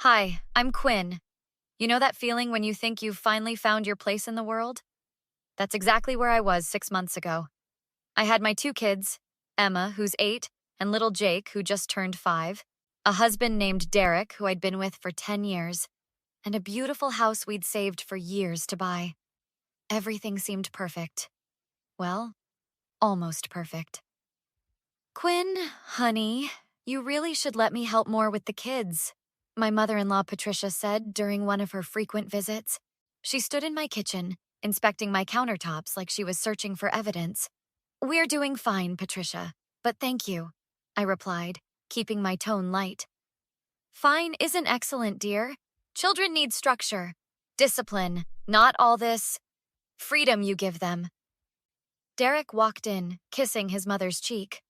Hi, I'm Quinn. You know that feeling when you think you've finally found your place in the world? That's exactly where I was 6 months ago. I had my two kids, Emma, who's 8, and little Jake, who just turned 5, a husband named Derek, who I'd been with for 10 years, and a beautiful house we'd saved for years to buy. Everything seemed perfect. Well, almost perfect. Quinn, honey, you really should let me help more with the kids, my mother-in-law Patricia said during one of her frequent visits. She stood in my kitchen, inspecting my countertops like she was searching for evidence. We're doing fine, Patricia, but thank you, I replied, keeping my tone light. Fine isn't excellent, dear. Children need structure, discipline, not all this freedom you give them. Derek walked in, kissing his mother's cheek.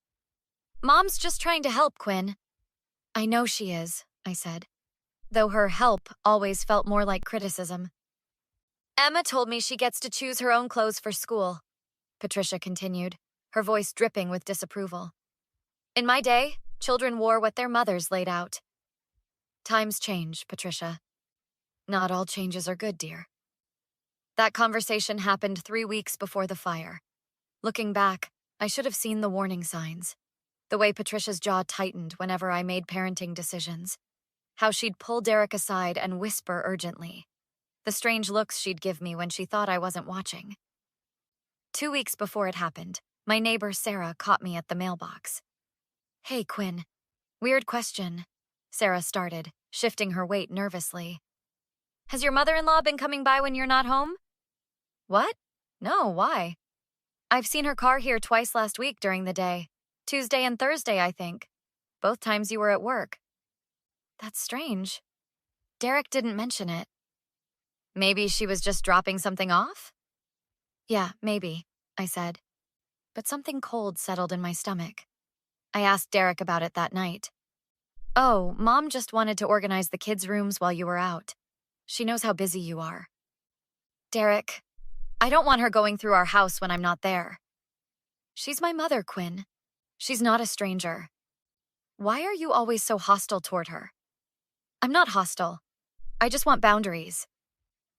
Mom's just trying to help, Quinn. I know she is, I said, though her help always felt more like criticism. Emma told me she gets to choose her own clothes for school, Patricia continued, her voice dripping with disapproval. In my day, children wore what their mothers laid out. Times change, Patricia. Not all changes are good, dear. That conversation happened 3 weeks before the fire. Looking back, I should have seen the warning signs. The way Patricia's jaw tightened whenever I made parenting decisions. How she'd pull Derek aside and whisper urgently. The strange looks she'd give me when she thought I wasn't watching. 2 weeks before it happened, my neighbor Sarah caught me at the mailbox. Hey, Quinn. Weird question, Sarah started, shifting her weight nervously. Has your mother-in-law been coming by when you're not home? What? No, why? I've seen her car here twice last week during the day. Tuesday and Thursday, I think. Both times you were at work. That's strange. Derek didn't mention it. Maybe she was just dropping something off? Yeah, maybe, I said. But something cold settled in my stomach. I asked Derek about it that night. Oh, Mom just wanted to organize the kids' rooms while you were out. She knows how busy you are. Derek, I don't want her going through our house when I'm not there. She's my mother, Quinn. She's not a stranger. Why are you always so hostile toward her? I'm not hostile. I just want boundaries.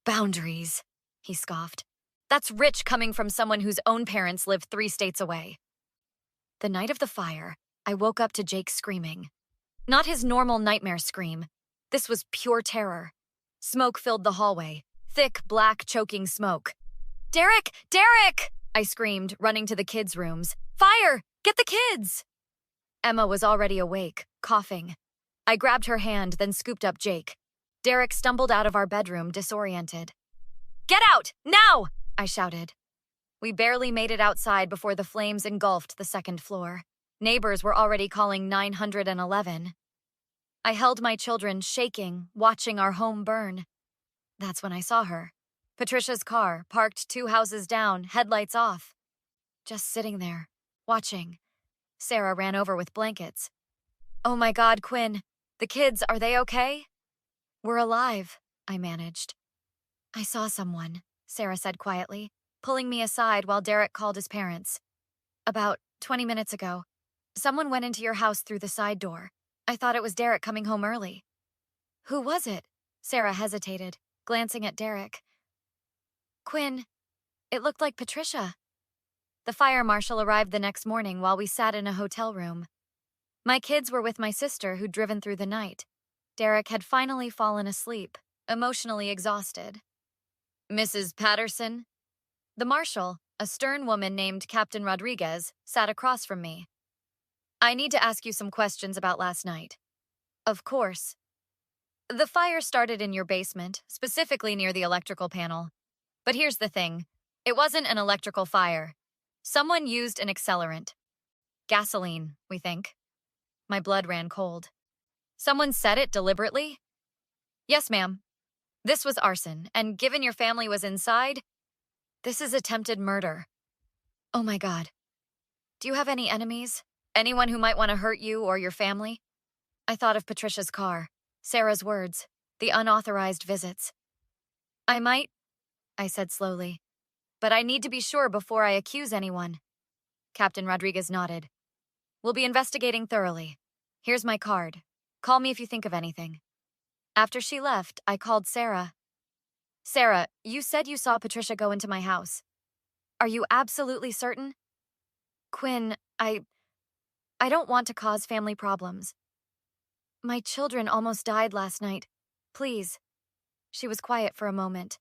Boundaries, he scoffed. That's rich coming from someone whose own parents live 3 states away. The night of the fire, I woke up to Jake screaming. Not his normal nightmare scream. This was pure terror. Smoke filled the hallway. Thick, black, choking smoke. Derek! Derek! I screamed, running to the kids' rooms. Fire! Get the kids! Emma was already awake, coughing. I grabbed her hand, then scooped up Jake. Derek stumbled out of our bedroom, disoriented. Get out! Now! I shouted. We barely made it outside before the flames engulfed the second floor. Neighbors were already calling 911. I held my children, shaking, watching our home burn. That's when I saw her. Patricia's car, parked 2 houses down, headlights off. Just sitting there, watching. Sarah ran over with blankets. Oh my God, Quinn. The kids, are they okay? We're alive, I managed. I saw someone, Sarah said quietly, pulling me aside while Derek called his parents. About 20 minutes ago, someone went into your house through the side door. I thought it was Derek coming home early. Who was it? Sarah hesitated, glancing at Derek. Quinn, it looked like Patricia. The fire marshal arrived the next morning while we sat in a hotel room. My kids were with my sister who'd driven through the night. Derek had finally fallen asleep, emotionally exhausted. Mrs. Patterson? The marshal, a stern woman named Captain Rodriguez, sat across from me. I need to ask you some questions about last night. Of course. The fire started in your basement, specifically near the electrical panel. But here's the thing. It wasn't an electrical fire. Someone used an accelerant. Gasoline, we think. My blood ran cold. Someone set it deliberately? Yes, ma'am. This was arson, and given your family was inside, this is attempted murder. Oh my God. Do you have any enemies? Anyone who might want to hurt you or your family? I thought of Patricia's car, Sarah's words, the unauthorized visits. I might, I said slowly, but I need to be sure before I accuse anyone. Captain Rodriguez nodded. We'll be investigating thoroughly. Here's my card. Call me if you think of anything. After she left, I called Sarah. Sarah, you said you saw Patricia go into my house. Are you absolutely certain? Quinn, I don't want to cause family problems. My children almost died last night. Please. She was quiet for a moment.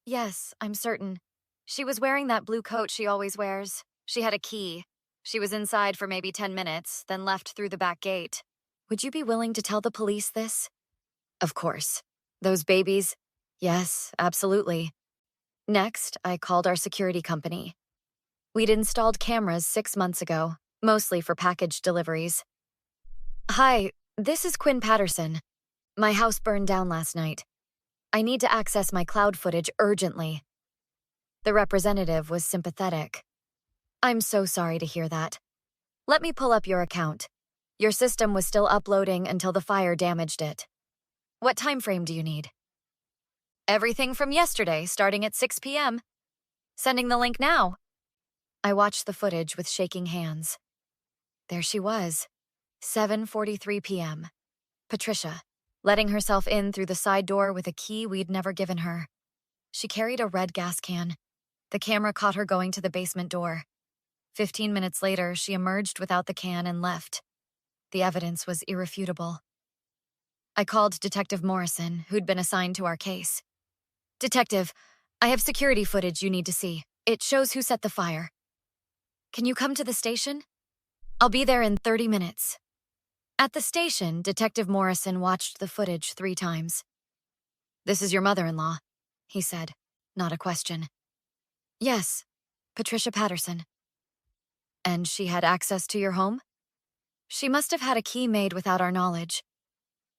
Yes, I'm certain. She was wearing that blue coat she always wears. She had a key. She was inside for maybe 10 minutes, then left through the back gate. Would you be willing to tell the police this? Of course. Those babies? Yes, absolutely. Next, I called our security company. We'd installed cameras 6 months ago, mostly for package deliveries. Hi, this is Quinn Patterson. My house burned down last night. I need to access my cloud footage urgently. The representative was sympathetic. I'm so sorry to hear that. Let me pull up your account. Your system was still uploading until the fire damaged it. What time frame do you need? Everything from yesterday, starting at 6 p.m. Sending the link now. I watched the footage with shaking hands. There she was, 7:43 p.m. Patricia, letting herself in through the side door with a key we'd never given her. She carried a red gas can. The camera caught her going to the basement door. 15 minutes later, she emerged without the can and left. The evidence was irrefutable. I called Detective Morrison, who'd been assigned to our case. Detective, I have security footage you need to see. It shows who set the fire. Can you come to the station? I'll be there in 30 minutes. At the station, Detective Morrison watched the footage 3 times. This is your mother-in-law, he said, not a question. Yes, Patricia Patterson. And she had access to your home? She must have had a key made without our knowledge.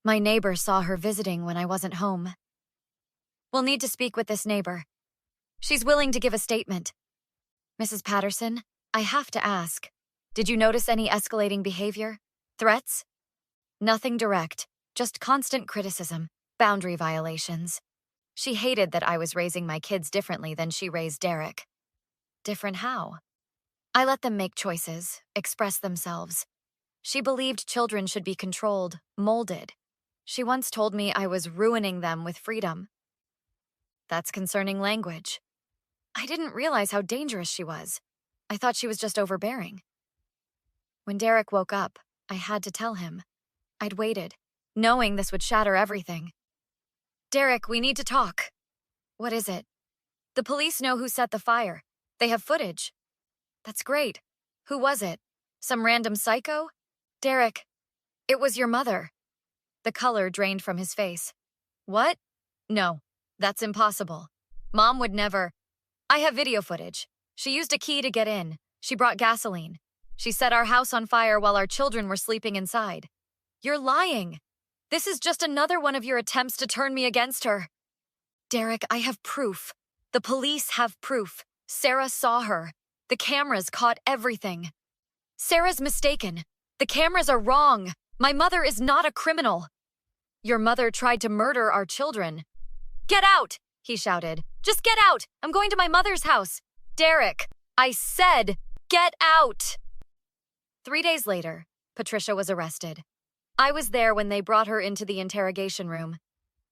My neighbor saw her visiting when I wasn't home. We'll need to speak with this neighbor. She's willing to give a statement. Mrs. Patterson, I have to ask, did you notice any escalating behavior? Threats? Nothing direct, just constant criticism, boundary violations. She hated that I was raising my kids differently than she raised Derek. Different how? I let them make choices, express themselves. She believed children should be controlled, molded. She once told me I was ruining them with freedom. That's concerning language. I didn't realize how dangerous she was. I thought she was just overbearing. When Derek woke up, I had to tell him. I'd waited, knowing this would shatter everything. Derek, we need to talk. What is it? The police know who set the fire. They have footage. That's great. Who was it? Some random psycho? Derek, it was your mother. The color drained from his face. What? No, that's impossible. Mom would never. I have video footage. She used a key to get in. She brought gasoline. She set our house on fire while our children were sleeping inside. You're lying. This is just another one of your attempts to turn me against her. Derek, I have proof. The police have proof. Sarah saw her. The cameras caught everything. Sarah's mistaken. The cameras are wrong. My mother is not a criminal. Your mother tried to murder our children. Get out, he shouted. Just get out. I'm going to my mother's house. Derek, I said, get out. 3 days later, Patricia was arrested. I was there when they brought her into the interrogation room.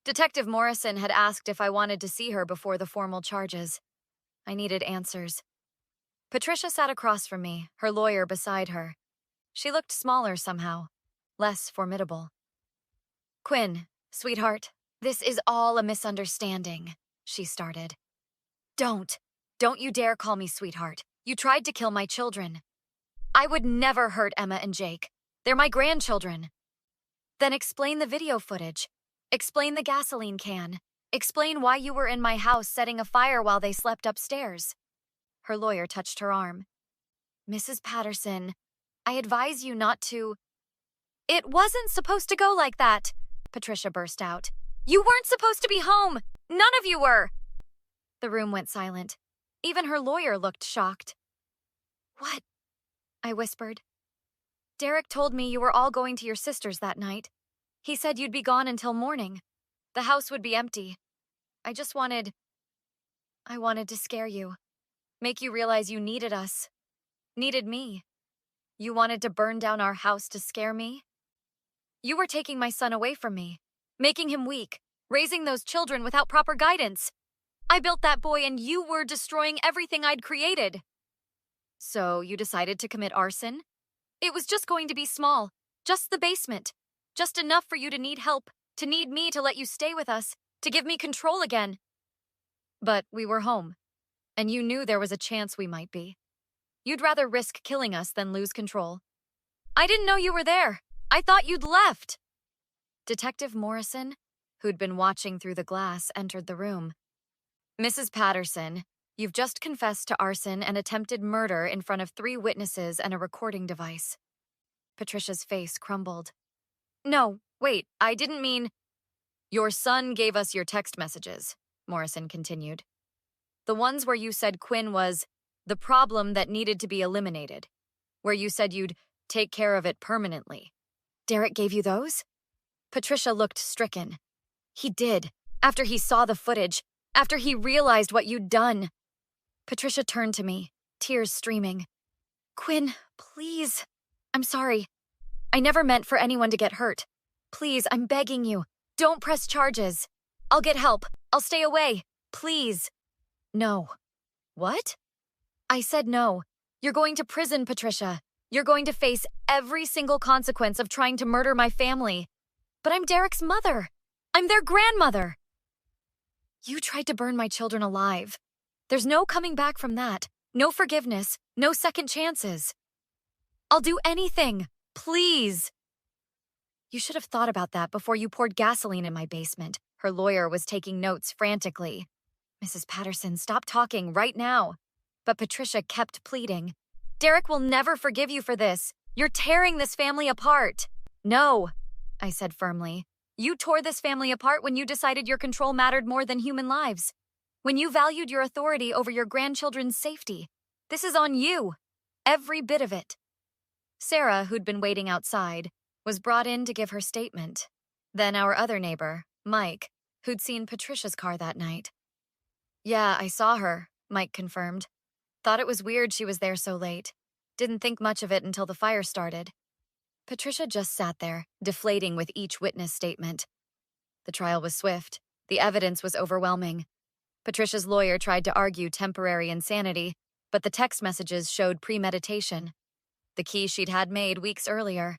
Detective Morrison had asked if I wanted to see her before the formal charges. I needed answers. Patricia sat across from me, her lawyer beside her. She looked smaller somehow, less formidable. Quinn, sweetheart, this is all a misunderstanding, she started. Don't you dare call me sweetheart. You tried to kill my children. I would never hurt Emma and Jake. They're my grandchildren. Then explain the video footage. Explain the gasoline can. Explain why you were in my house setting a fire while they slept upstairs. Her lawyer touched her arm. Mrs. Patterson, I advise you not to. It wasn't supposed to go like that, Patricia burst out. You weren't supposed to be home. None of you were. The room went silent. Even her lawyer looked shocked. What? I whispered. Derek told me you were all going to your sister's that night. He said you'd be gone until morning. The house would be empty. I wanted to scare you. Make you realize you needed us. Needed me. You wanted to burn down our house to scare me? You were taking my son away from me. making him weak, raising those children without proper guidance. I built that boy and you were destroying everything I'd created. So you decided to commit arson? It was just going to be small, just the basement, just enough for you to need help, to need me to let you stay with us, to give me control again. But we were home, and you knew there was a chance we might be. You'd rather risk killing us than lose control. I didn't know you were there. I thought you'd left. Detective Morrison, who'd been watching through the glass, entered the room. Mrs. Patterson, you've just confessed to arson and attempted murder in front of 3 witnesses and a recording device. Patricia's face crumbled. No, wait, I didn't mean... Your son gave us your text messages, Morrison continued. The ones where you said Quinn was the problem that needed to be eliminated, where you said you'd take care of it permanently. Derek gave you those? Patricia looked stricken. He did, after he saw the footage, after he realized what you'd done. Patricia turned to me, tears streaming. Quinn, please. I'm sorry. I never meant for anyone to get hurt. Please, I'm begging you. Don't press charges. I'll get help. I'll stay away. Please. No. What? I said no. You're going to prison, Patricia. You're going to face every single consequence of trying to murder my family. But I'm Derek's mother. I'm their grandmother. You tried to burn my children alive. There's no coming back from that. No forgiveness. No second chances. I'll do anything. Please. You should have thought about that before you poured gasoline in my basement. Her lawyer was taking notes frantically. Mrs. Patterson, stop talking right now. But Patricia kept pleading. Derek will never forgive you for this. You're tearing this family apart. No, I said firmly. You tore this family apart when you decided your control mattered more than human lives. When you valued your authority over your grandchildren's safety. This is on you. Every bit of it. Sarah, who'd been waiting outside, was brought in to give her statement. Then our other neighbor, Mike, who'd seen Patricia's car that night. Yeah, I saw her, Mike confirmed. Thought it was weird she was there so late. Didn't think much of it until the fire started. Patricia just sat there, deflating with each witness statement. The trial was swift. The evidence was overwhelming. Patricia's lawyer tried to argue temporary insanity, but the text messages showed premeditation. The key she'd had made weeks earlier.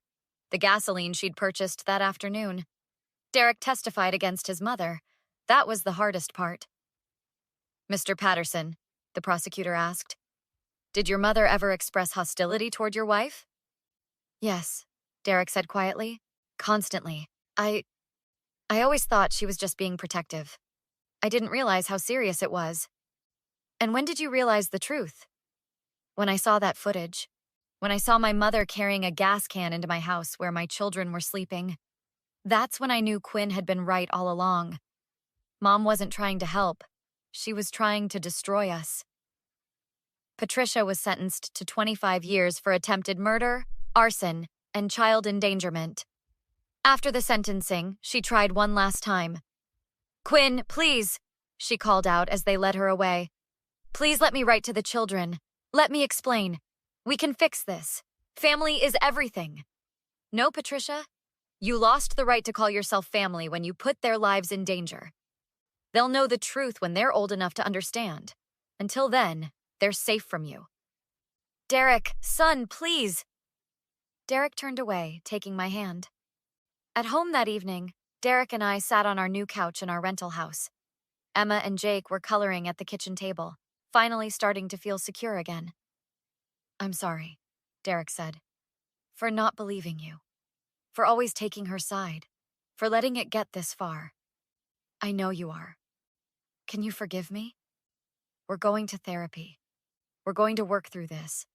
The gasoline she'd purchased that afternoon. Derek testified against his mother. That was the hardest part. Mr. Patterson, the prosecutor asked, did your mother ever express hostility toward your wife? Yes, Derek said quietly. Constantly. I always thought she was just being protective. I didn't realize how serious it was. And when did you realize the truth? When I saw that footage. When I saw my mother carrying a gas can into my house where my children were sleeping. That's when I knew Quinn had been right all along. Mom wasn't trying to help. She was trying to destroy us. Patricia was sentenced to 25 years for attempted murder, arson, and child endangerment. After the sentencing, she tried one last time. Quinn, please, she called out as they led her away. Please let me write to the children. Let me explain. We can fix this. Family is everything. No, Patricia. You lost the right to call yourself family when you put their lives in danger. They'll know the truth when they're old enough to understand. Until then, they're safe from you. Derek, son, please. Derek turned away, taking my hand. At home that evening, Derek and I sat on our new couch in our rental house. Emma and Jake were coloring at the kitchen table, finally starting to feel secure again. I'm sorry, Derek said, for not believing you, for always taking her side, for letting it get this far. I know you are. Can you forgive me? We're going to therapy. We're going to work through this.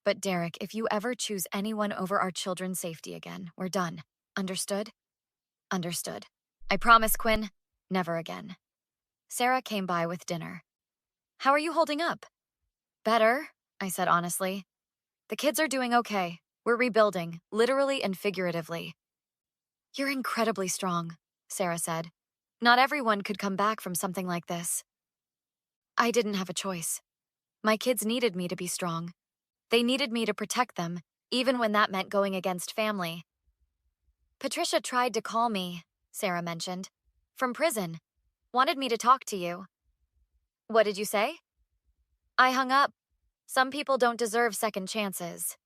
But Derek, if you ever choose anyone over our children's safety again, we're done. Understood? Understood. I promise, Quinn, never again. Sarah came by with dinner. How are you holding up? Better, I said honestly. The kids are doing okay. We're rebuilding, literally and figuratively. You're incredibly strong, Sarah said. Not everyone could come back from something like this. I didn't have a choice. My kids needed me to be strong. They needed me to protect them, even when that meant going against family. Patricia tried to call me, Sarah mentioned. From prison. Wanted me to talk to you. What did you say? I hung up. Some people don't deserve second chances.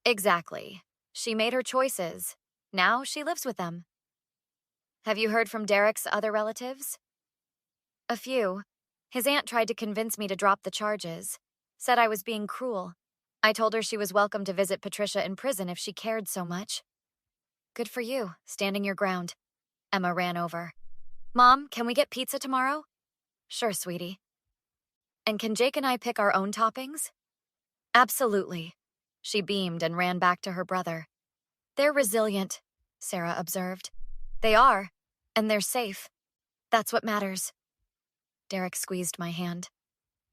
Exactly. She made her choices. Now she lives with them. Have you heard from Derek's other relatives? A few. His aunt tried to convince me to drop the charges. Said I was being cruel. I told her she was welcome to visit Patricia in prison if she cared so much. Good for you, standing your ground. Emma ran over. Mom, can we get pizza tomorrow? Sure, sweetie. And can Jake and I pick our own toppings? Absolutely. She beamed and ran back to her brother. They're resilient, Sarah observed. They are, and they're safe. That's what matters. Derek squeezed my hand.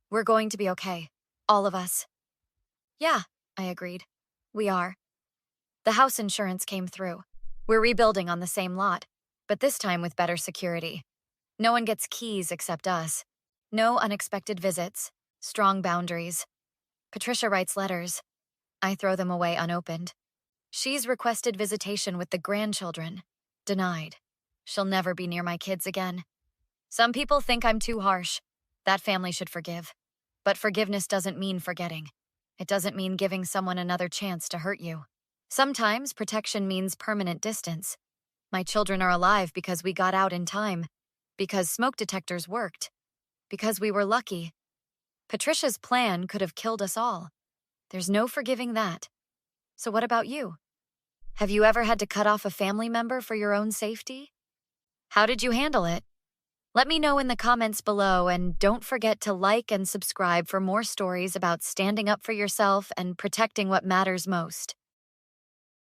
We're going to be okay. All of us. Yeah, I agreed. We are. The house insurance came through. We're rebuilding on the same lot, but this time with better security. No one gets keys except us. No unexpected visits. Strong boundaries. Patricia writes letters. I throw them away unopened. She's requested visitation with the grandchildren. Denied. She'll never be near my kids again. Some people think I'm too harsh. That family should forgive. But forgiveness doesn't mean forgetting. It doesn't mean giving someone another chance to hurt you. Sometimes protection means permanent distance. My children are alive because we got out in time. Because smoke detectors worked. Because we were lucky. Patricia's plan could have killed us all. There's no forgiving that. So what about you? Have you ever had to cut off a family member for your own safety? How did you handle it? Let me know in the comments below, and don't forget to like and subscribe for more stories about standing up for yourself and protecting what matters most.